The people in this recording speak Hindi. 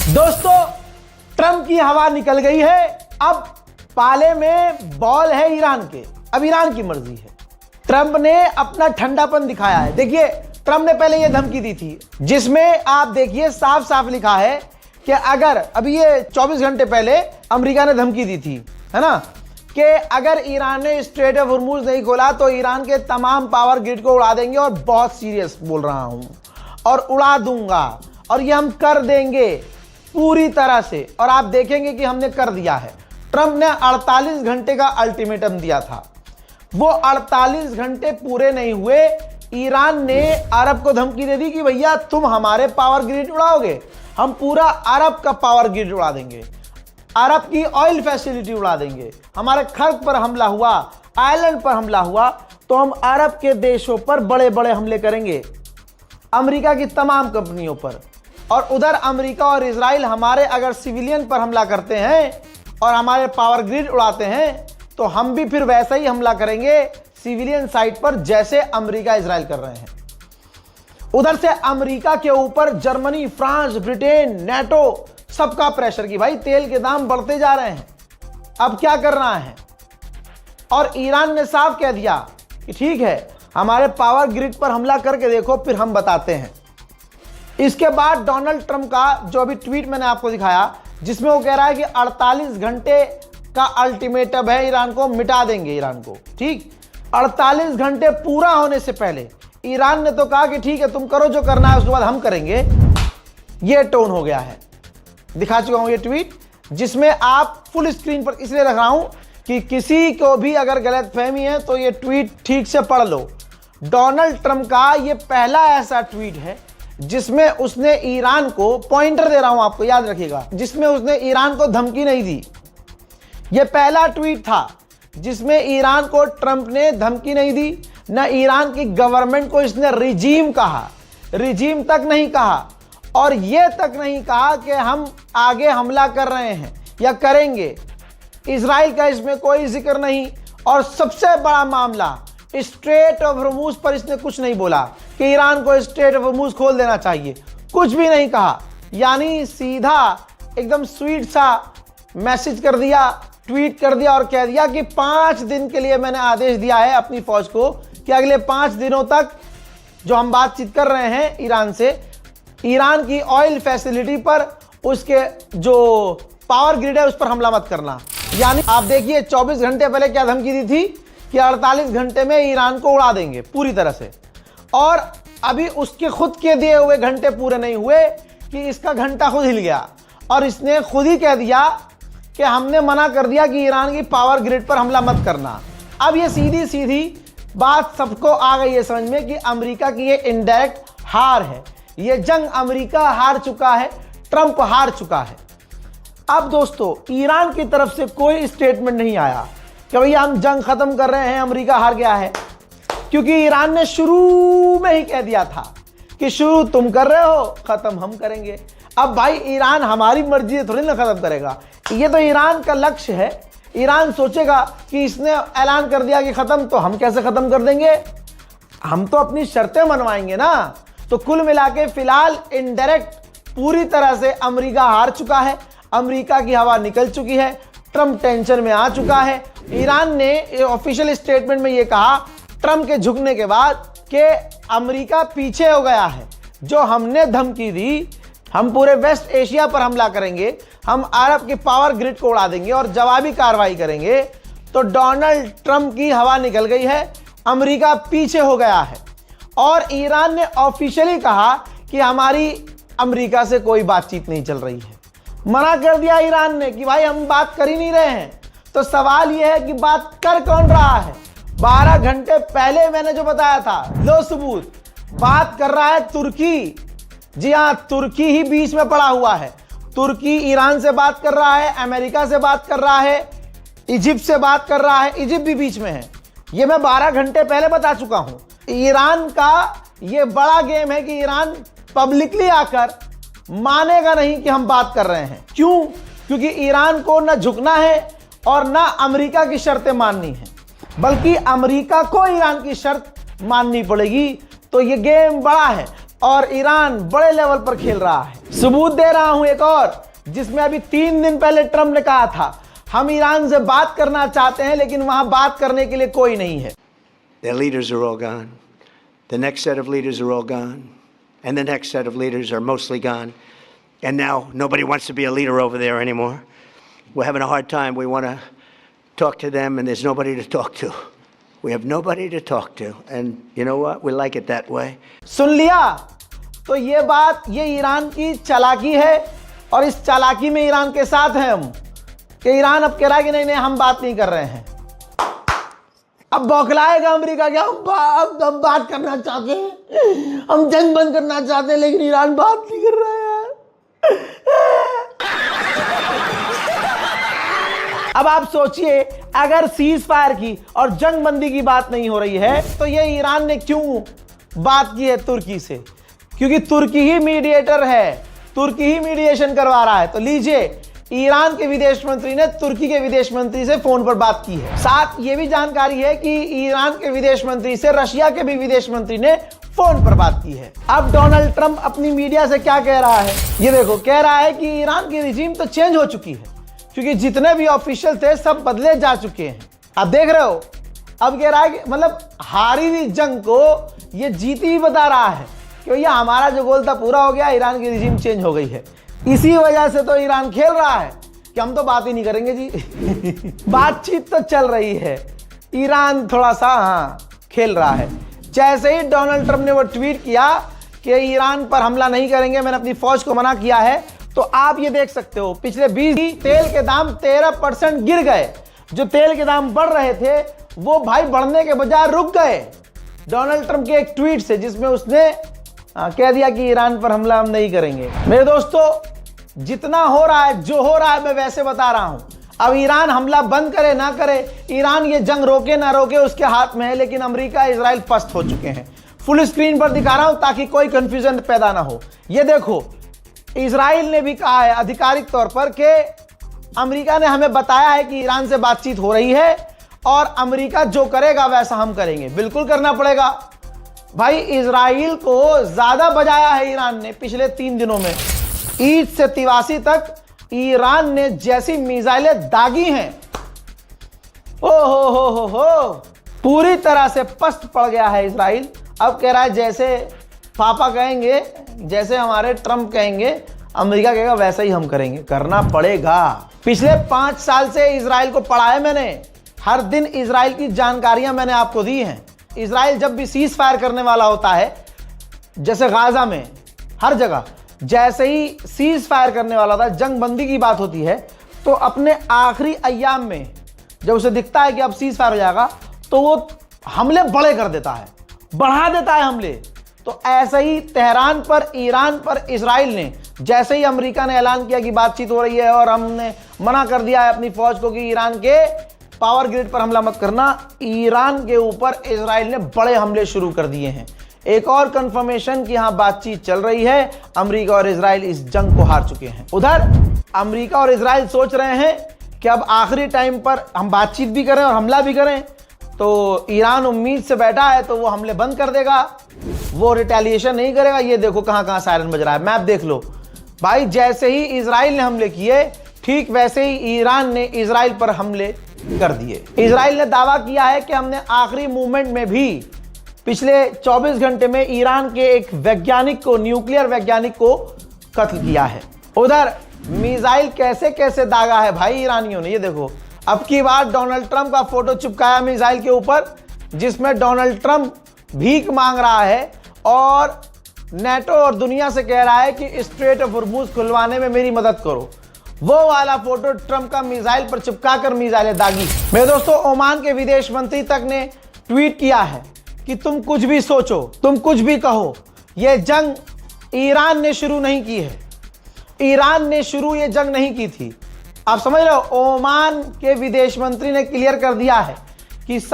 दोस्तों, ट्रंप की हवा निकल गई है। अब पाले में बॉल है ईरान के। अब ईरान की मर्जी है। ट्रंप ने अपना ठंडापन दिखाया है। देखिए, ट्रंप ने पहले यह धमकी दी थी जिसमें आप देखिए साफ साफ लिखा है कि अगर अभी ये 24 घंटे पहले अमेरिका ने धमकी दी थी, है ना, कि अगर ईरान ने स्ट्रेट ऑफ हॉर्मुज नहीं खोला तो ईरान के तमाम पावर ग्रिड को उड़ा देंगे। और बहुत सीरियस बोल रहा हूं, और उड़ा दूंगा, और ये हम कर देंगे पूरी तरह से। और आप देखेंगे कि हमने कर दिया है। ट्रंप ने 48 घंटे का अल्टीमेटम दिया था। वो 48 घंटे पूरे नहीं हुए, ईरान ने अरब को धमकी दे दी कि भैया तुम हमारे पावर ग्रिड उड़ाओगे, हम पूरा अरब का पावर ग्रिड उड़ा देंगे, अरब की ऑयल फैसिलिटी उड़ा देंगे। हमारे खर्च पर हमला हुआ, आयरलैंड पर हमला हुआ, तो हम अरब के देशों पर बड़े बड़े हमले करेंगे, अमेरिका की तमाम कंपनियों पर। और उधर अमेरिका और इजराइल हमारे अगर सिविलियन पर हमला करते हैं और हमारे पावर ग्रिड उड़ाते हैं, तो हम भी फिर वैसा ही हमला करेंगे सिविलियन साइट पर जैसे अमेरिका इजराइल कर रहे हैं। उधर से अमेरिका के ऊपर जर्मनी, फ्रांस, ब्रिटेन, नेटो सबका प्रेशर कि भाई तेल के दाम बढ़ते जा रहे हैं, अब क्या करना है। और ईरान ने साफ कह दिया कि ठीक है, हमारे पावर ग्रिड पर हमला करके देखो, फिर हम बताते हैं। इसके बाद डोनाल्ड ट्रंप का जो अभी ट्वीट मैंने आपको दिखाया, जिसमें वो कह रहा है कि 48 घंटे का अल्टीमेटम है, ईरान को मिटा देंगे ईरान को। ठीक, 48 घंटे पूरा होने से पहले ईरान ने तो कहा कि ठीक है तुम करो जो करना है, उसके बाद हम करेंगे। ये टोन हो गया है। दिखा चुका हूं ये ट्वीट, जिसमें आप फुल स्क्रीन पर इसलिए रख रहा हूं कि किसी को भी अगर गलतफहमी है तो ये ट्वीट ठीक से पढ़ लो। डोनाल्ड ट्रंप का ये पहला ऐसा ट्वीट है जिसमें उसने ईरान को, पॉइंटर दे रहा हूं आपको याद रखिएगा, जिसमें उसने ईरान को धमकी नहीं दी। यह पहला ट्वीट था जिसमें ईरान को ट्रंप ने धमकी नहीं दी, न ईरान की गवर्नमेंट को इसने रिजीम कहा, रिजीम तक नहीं कहा, और यह तक नहीं कहा कि हम आगे हमला कर रहे हैं या करेंगे। इजराइल का इसमें कोई जिक्र नहीं। और सबसे बड़ा मामला, स्ट्रेट ऑफ हॉर्मुज पर इसने कुछ नहीं बोला कि ईरान को स्ट्रेट ऑफ हॉर्मुज खोल देना चाहिए, कुछ भी नहीं कहा। यानी सीधा एकदम स्वीट सा मैसेज कर दिया, ट्वीट कर दिया और कह दिया कि 5 दिन के लिए मैंने आदेश दिया है अपनी फौज को कि अगले 5 दिनों तक जो हम बातचीत कर रहे हैं ईरान से, ईरान की ऑयल फैसिलिटी पर, उसके जो पावर ग्रिड है उस पर हमला मत करना। यानी आप देखिए 24 घंटे पहले क्या धमकी दी थी कि 48 घंटे में ईरान को उड़ा देंगे पूरी तरह से। और अभी उसके खुद के दिए हुए घंटे पूरे नहीं हुए कि इसका घंटा खुद हिल गया और इसने खुद ही कह दिया कि हमने मना कर दिया कि ईरान की पावर ग्रिड पर हमला मत करना। अब ये सीधी सीधी बात सबको आ गई है समझ में कि अमेरिका की ये इनडायरेक्ट हार है। ये जंग अमेरिका हार चुका है, ट्रंप हार चुका है। अब दोस्तों, ईरान की तरफ से कोई स्टेटमेंट नहीं आया कि भैया हम जंग खत्म कर रहे हैं, अमेरिका हार गया है, क्योंकि ईरान ने शुरू में ही कह दिया था कि शुरू तुम कर रहे हो, खत्म हम करेंगे। अब भाई ईरान हमारी मर्जी से थोड़ी ना खत्म करेगा, ये तो ईरान का लक्ष्य है। ईरान सोचेगा कि इसने ऐलान कर दिया कि खत्म, तो हम कैसे खत्म कर देंगे, हम तो अपनी शर्तें मनवाएंगे ना। तो कुल मिला के फिलहाल इनडायरेक्ट पूरी तरह से अमेरिका हार चुका है, अमेरिका की हवा निकल चुकी है, ट्रंप टेंशन में आ चुका है। ईरान ने ऑफिशियल स्टेटमेंट में यह कहा ट्रंप के झुकने के बाद कि अमेरिका पीछे हो गया है। जो हमने धमकी दी, हम पूरे वेस्ट एशिया पर हमला करेंगे, हम अरब की पावर ग्रिड को उड़ा देंगे और जवाबी कार्रवाई करेंगे। तो डोनाल्ड ट्रंप की हवा निकल गई है, अमेरिका पीछे हो गया है। और ईरान ने ऑफिशियली कहा कि हमारी अमेरिका से कोई बातचीत नहीं चल रही है, मना कर दिया ईरान ने कि भाई हम बात कर ही नहीं रहे हैं। तो सवाल यह है कि बात कर कौन रहा है। 12 घंटे पहले मैंने जो बताया था, लो सबूत, बात कर रहा है तुर्की। जी हां, तुर्की ही बीच में पड़ा हुआ है। तुर्की ईरान से बात कर रहा है, अमेरिका से बात कर रहा है, इजिप्ट से बात कर रहा है, इजिप्ट भी बीच में है। ये मैं 12 घंटे पहले बता चुका हूं। ईरान का ये बड़ा गेम है कि ईरान पब्लिकली आकर मानेगा नहीं कि हम बात कर रहे हैं। क्यों? क्योंकि ईरान को न झुकना है और न अमेरिका की शर्तें माननी है, बल्कि अमेरिका को ईरान की शर्त माननी पड़ेगी। तो ये गेम बड़ा है। और ईरान बड़े लेवल पर खेल रहा है। सबूत दे रहा हूं एक और, जिसमें अभी 3 दिन पहले ट्रंप ने कहा था हम ईरान से बात करना चाहते हैं लेकिन वहां बात करने के लिए कोई नहीं है। Their leaders are all gone. The next set of leaders are all gone. And the next set of leaders are mostly gone. And now nobody wants to be a leader over there anymore. We're having a hard time. We want to talk to them and there's nobody to talk to. We have nobody to talk to. And you know what? We like it that way. सुन लिया? तो ये बात, ये ईरान की चालाकी है और इस चालाकी में ईरान के साथ हैं हम, कि ईरान अब कह रहा है कि नहीं हम बात नहीं कर रहे हैं। अब बौखलाएगा अमेरिका क्या? हम बात करना चाहते हैं, हम जंग बंद करना चाहते हैं, लेकिन ईरान बात नहीं कर रहा है यार। अब आप सोचिए, अगर सीज फायर की और जंग बंदी की बात नहीं हो रही है तो ये ईरान ने क्यों बात की है तुर्की से? क्योंकि तुर्की ही मीडिएटर है, तुर्की ही मीडिएशन करवा रहा है। तो लीजिए, ईरान के विदेश मंत्री ने तुर्की के विदेश मंत्री से फोन पर बात की है। साथ ये भी जानकारी है कि ईरान के विदेश मंत्री से रशिया के भी विदेश मंत्री ने फोन पर बात की है। अब डोनाल्ड ट्रंप अपनी मीडिया से क्या कह रहा है, ये देखो। कह रहा है कि ईरान की रिजीम तो चेंज हो चुकी है, क्योंकि जितने भी ऑफिशियल थे सब बदले जा चुके हैं। आप देख रहे हो, अब कह रहा है कि मतलब हारी हुई जंग को ये जीती ही बता रहा है कि भैया हमारा जो गोल था पूरा हो गया, ईरान की रिजीम चेंज हो गई है। इसी वजह से तो ईरान खेल रहा है कि हम तो बात ही नहीं करेंगे जी। बातचीत तो चल रही है, ईरान थोड़ा सा खेल रहा है। जैसे ही डोनाल्ड ट्रंप ने वो ट्वीट किया कि ईरान पर हमला नहीं करेंगे, मैंने अपनी फौज को मना किया है, तो आप ये देख सकते हो पिछले 20 तेल के दाम 13% गिर गए। जो तेल के दाम बढ़ रहे थे वो भाई बढ़ने के बजाय रुक गए डोनाल्ड ट्रंप के एक ट्वीट से, जिसमें उसने कह दिया कि ईरान पर हमला हम नहीं करेंगे। मेरे दोस्तों, जितना हो रहा है, जो हो रहा है, मैं वैसे बता रहा हूं। अब ईरान हमला बंद करे ना करे, ईरान ये जंग रोके ना रोके, उसके हाथ में है। लेकिन अमेरिका इजराइल पस्त हो चुके हैं। फुल स्क्रीन पर दिखा रहा हूं ताकि कोई कंफ्यूजन पैदा ना हो। ये देखो, इजराइल ने भी कहा है आधिकारिक तौर पर कि अमेरिका ने हमें बताया है कि ईरान से बातचीत हो रही है और अमेरिका जो करेगा वैसा हम करेंगे। बिल्कुल करना पड़ेगा भाई। इजराइल को ज्यादा बजाया है ईरान ने पिछले 3 दिनों में। ईद से तिवासी तक ईरान ने जैसी मिसाइलें दागी हैं, ओ हो, पूरी तरह से पस्त पड़ गया है इजराइल। अब कह रहा है जैसे पापा कहेंगे, जैसे हमारे ट्रंप कहेंगे, अमेरिका कहेगा वैसा ही हम करेंगे। करना पड़ेगा। पिछले 5 साल से इजराइल को पढ़ा है मैंने, हर दिन इजराइल की जानकारियां मैंने आपको दी हैं। इजराइल जब भी सीज फायर करने वाला होता है, जैसे गाजा में, हर जगह जैसे ही सीज फायर करने वाला था, जंग बंदी की बात होती है, तो अपने आखिरी अय्याम में जब उसे दिखता है कि अब सीज फायर हो जाएगा, तो वो हमले बड़े कर देता है, बढ़ा देता है हमले। तो ऐसे ही तेहरान पर, ईरान पर इजराइल ने, जैसे ही अमेरिका ने ऐलान किया कि बातचीत हो रही है और हमने मना कर दिया है अपनी फौज को कि ईरान के पावर ग्रिड पर हमला मत करना, ईरान के ऊपर इजराइल ने बड़े हमले शुरू कर दिए हैं। एक और कंफर्मेशन कि यहां बातचीत चल रही है। अमेरिका और इजराइल इस जंग को हार चुके हैं। उधर अमेरिका और इजराइल सोच रहे हैं कि अब आखिरी टाइम पर हम बातचीत भी करें और हमला भी करें, तो ईरान उम्मीद से बैठा है तो वो हमले बंद कर देगा, वो रिटेलिएशन नहीं करेगा। ये देखो कहां सायरन बज रहा है, मैप देख लो भाई। जैसे ही इजराइल ने हमले किए, ठीक वैसे ही ईरान ने इजराइल पर हमले कर दिए। इजराइल ने दावा किया है कि हमने आखिरी मूवमेंट में भी पिछले 24 घंटे में ईरान के एक वैज्ञानिक को, न्यूक्लियर वैज्ञानिक को कत्ल किया है। उधर मिसाइल कैसे कैसे दागा है भाई ईरानियों ने, ये देखो। अब की बार डोनाल्ड ट्रंप का फोटो चिपकाया मिसाइल के ऊपर, जिसमें डोनाल्ड ट्रंप भीख मांग रहा है और नेटो और दुनिया से कह रहा है कि स्ट्रेट ऑफ हॉर्मुज खुलवाने में मेरी मदद करो। वो वाला फोटो ट्रंप का मिसाइल पर चिपकाकर मिसाइलें दागी। मेरे दोस्तों, ओमान के विदेश मंत्री तक ने ट्वीट किया है कि तुम कुछ भी सोचो, तुम कुछ भी कहो, यह जंग ईरान ने शुरू नहीं की है। ईरान ने शुरू ये जंग नहीं की थी। आप समझ रहे हो, ओमान के विदेश मंत्री ने क्लियर कर दिया है कि